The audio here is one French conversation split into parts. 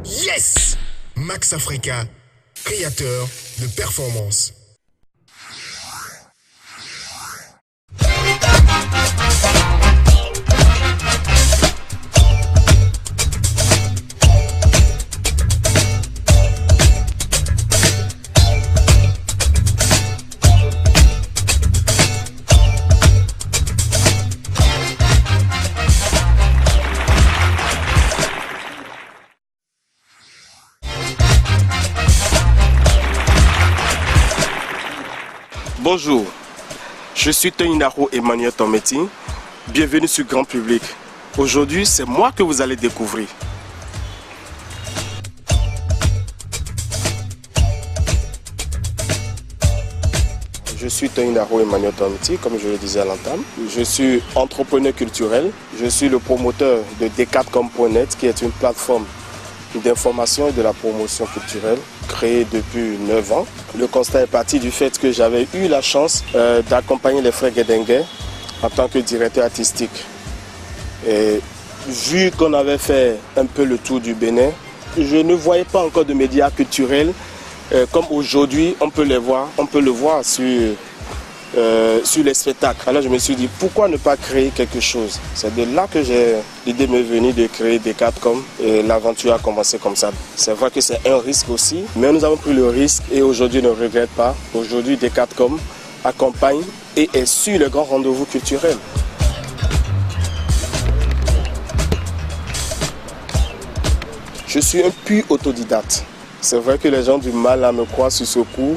Yes! Max Africa, créateur de performance. Bonjour, je suis Toninaro Emmanuel Tometi. Bienvenue sur Grand Public. Aujourd'hui, c'est moi que vous allez découvrir. Je suis Toninaro Emmanuel Tometi, comme je le disais à l'entame. Je suis entrepreneur culturel. Je suis le promoteur de D4com.net, qui est une plateforme d'information et de la promotion culturelle créée depuis 9 ans. Le constat est parti du fait que j'avais eu la chance d'accompagner les frères Guédengué en tant que directeur artistique. Et vu qu'on avait fait un peu le tour du Bénin, je ne voyais pas encore de médias culturels comme aujourd'hui on peut le voir sur les spectacles. Alors je me suis dit pourquoi ne pas créer quelque chose. C'est de là que l'idée m'est venue de créer D4com et l'aventure a commencé comme ça. C'est vrai que c'est un risque aussi, mais nous avons pris le risque et aujourd'hui ne regrette pas. Aujourd'hui D4com accompagne et est sur le grand rendez-vous culturel. Je suis un pur autodidacte. C'est vrai que les gens ont du mal à me croire sur ce coup.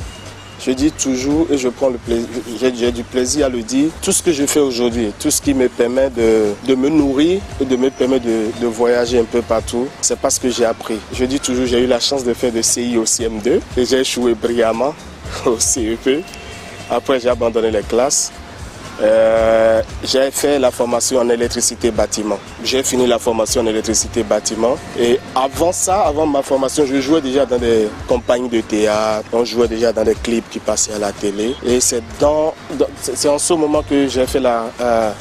Je dis toujours et je prends le plaisir, j'ai du plaisir à le dire. Tout ce que je fais aujourd'hui, tout ce qui me permet de me nourrir et de me permettre de voyager un peu partout, c'est parce que j'ai appris. Je dis toujours, j'ai eu la chance de faire de CI au CM2 et j'ai échoué brillamment au CEP. Après, j'ai abandonné les classes. J'ai fait la formation en électricité bâtiment. J'ai fini la formation en électricité bâtiment. Et avant ça, avant ma formation, je jouais déjà dans des compagnies de théâtre. On jouait déjà dans des clips qui passaient à la télé. Et c'est en ce moment que j'ai fait la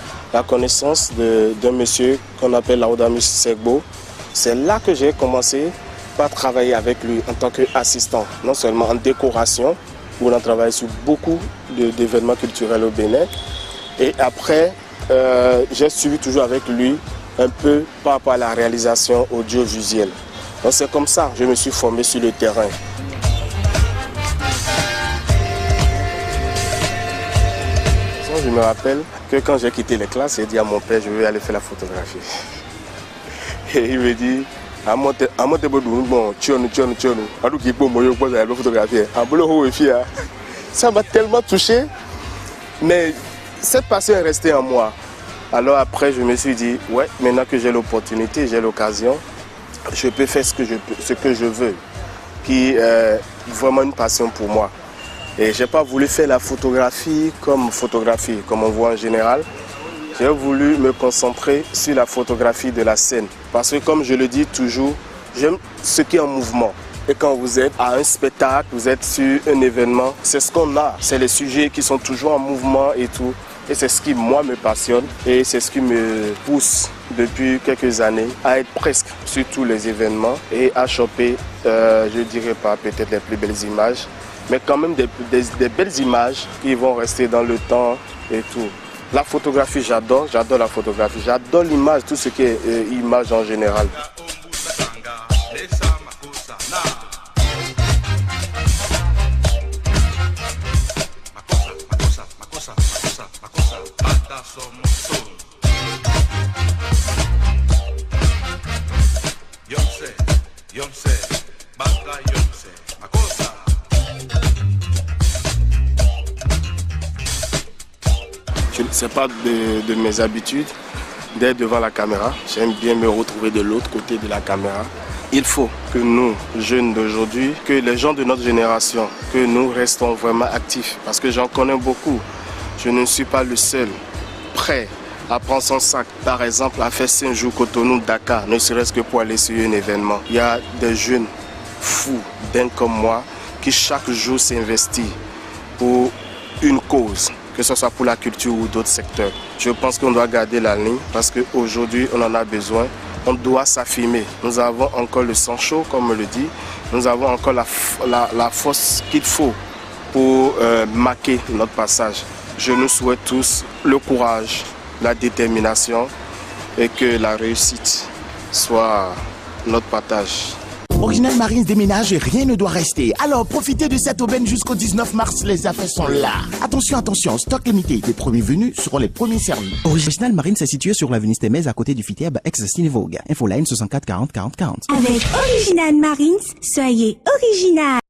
connaissance d'un monsieur qu'on appelle Laudamus Segbo. C'est là que j'ai commencé par travailler avec lui en tant qu'assistant, non seulement en décoration, où on a travaillé sur beaucoup d'événements culturels au Bénin. Et après, j'ai suivi toujours avec lui un peu par rapport à la réalisation audiovisuelle. Donc c'est comme ça que je me suis formé sur le terrain. Je me rappelle que quand j'ai quitté les classes, j'ai dit à mon père, je vais aller faire la photographie. Et il me dit, ça m'a tellement touché, mais cette passion est restée en moi. Alors après, je me suis dit, ouais, maintenant que j'ai l'opportunité, j'ai l'occasion, je peux faire ce que je veux, qui est vraiment une passion pour moi. Et je n'ai pas voulu faire la photographie, comme on voit en général. J'ai voulu me concentrer sur la photographie de la scène. Parce que comme je le dis toujours, j'aime ce qui est en mouvement. Et quand vous êtes à un spectacle, vous êtes sur un événement, c'est ce qu'on a. C'est les sujets qui sont toujours en mouvement et tout. Et c'est ce qui, moi, me passionne. Et c'est ce qui me pousse depuis quelques années à être presque sur tous les événements et à choper, je ne dirais pas peut-être les plus belles images, mais quand même des belles images qui vont rester dans le temps et tout. La photographie, j'adore la photographie. J'adore l'image, tout ce qui est image en général. Ce n'est pas de mes habitudes d'être devant la caméra. J'aime bien me retrouver de l'autre côté de la caméra. Il faut que nous, jeunes d'aujourd'hui, que les gens de notre génération, que nous restons vraiment actifs. Parce que j'en connais beaucoup. Je ne suis pas le seul prêt à prendre son sac, par exemple, à faire 5 jours Cotonou-Dakar, ne serait-ce que pour aller sur un événement. Il y a des jeunes fous, dingues comme moi, qui chaque jour s'investissent pour une cause, que ce soit pour la culture ou d'autres secteurs. Je pense qu'on doit garder la ligne parce qu'aujourd'hui, on en a besoin. on doit s'affirmer. Nous avons encore le sang chaud, comme on le dit. Nous avons encore la force qu'il faut pour marquer notre passage. Je nous souhaite tous le courage, la détermination et que la réussite soit notre partage. Original Marines déménage et rien ne doit rester. Alors profitez de cette aubaine jusqu'au 19 mars, les affaires sont là. Attention, attention, stock limité. Les premiers venus seront les premiers servis. Original Marines est situé sur l'avenue Stémez à côté du Fiteb ex-Cinevogue. Infoline 64 40 40 40. Avec Original Marines, soyez original.